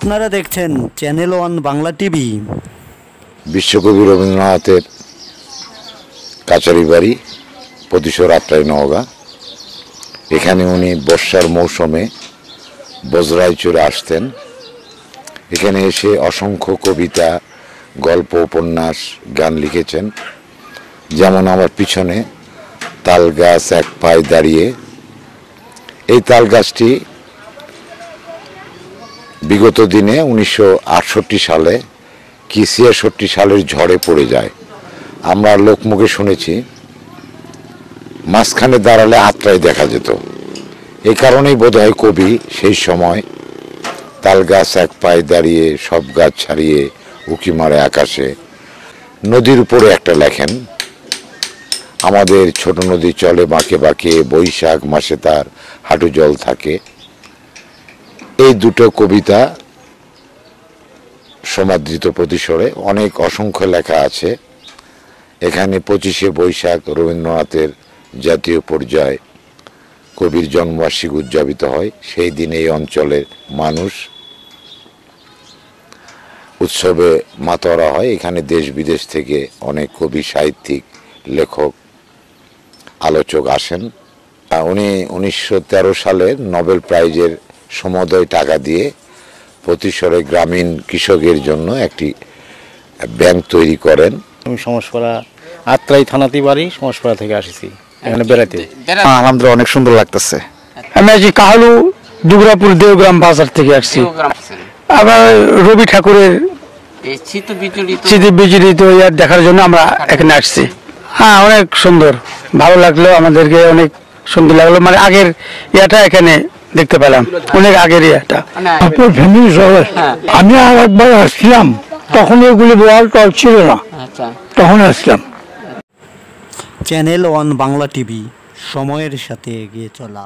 আপনারা দেখছেন channel one Bangla TV. বিশ্বকবি রবীন্দ্রনাথের কাচারি বাড়ি প্রতিশোর আত্রাই নওগাঁ। এখানে উনি বর্ষার মৌসুমে বজরায় চড়ে আসতেন। এখানে এসে অসংখ্য কবিতা, গল্প, উপন্যাস, গান লিখেছেন। যেমন আমার পিছনে তাল গাছ এক পায়ে দাঁড়িয়ে। এই তাল গাছটি বিগত দিনে 1968 সালে কি 66 সালের ঝড়ে পড়ে যায়। আমরা লোকমুখে শুনেছি মাঝখানে দাঁড়ালে আত্রাই দেখা যেত। এই কারণেই বোধহয় কবি সেই সময় তাল গাছ এক পায়ে দাঁড়িয়ে সব গাছ ছাড়িয়ে উঁকি মারে আকাশে। নদীর উপরে একটা লেখেন, আমাদের ছোট নদী চলে বাঁকে বাঁকে, বৈশাখ মাসে তার হাঁটু জল থাকে। এই দুটো কবিতা সমাদৃত প্রতিশোরে অনেক অসংখ্য লেখা আছে। এখানে 25শে বৈশাখ রবীন্দ্রনাথের জাতীয় পর্যায়ে কবির জন্মবার্ষিকী উদযাপিত হয়। সেই দিনে এই অঞ্চলের মানুষ উৎসবে মাতোয়ারা হয়। এখানে দেশ বিদেশ থেকে অনেক কবি, সাহিত্যিক, লেখক, আলোচক আসেন। উনি 1913 সালে নোবেল প্রাইজের সমুদয় টাকা দিয়ে প্রতিশোরে গ্রামীণ কৃষকের জন্য একটি ব্যাংক তৈরি করেন। আমি সমসপাড়া আত্রাই থানাতে বাড়ি, সমসপাড়া থেকে আসছি এখানে বেড়াতে। আলহামদুলিল্লাহ অনেক সুন্দর লাগতেছে। আমি আছি কাহালু দুবরাপুর দেওগ্রাম বাজার থেকে আসছি। আবার রবি ঠাকুরের স্মৃতি বিজড়িত ইয়ার দেখার জন্য আমরা এখানে আসছি। হ্যাঁ, অনেক সুন্দর, ভালো লাগলো, আমাদেরকে অনেক সুন্দর লাগলো। মানে আগের ইয়াটা এখানে দেখতে পেলাম, অনেক আগের ইয়াটা। আমি আর একবার আসছিলাম, তখন এগুলি বল টল ছিল না, তখন আসলাম। চ্যানেল ওয়ান বাংলা টিভি, সময়ের সাথে এগিয়ে চলা।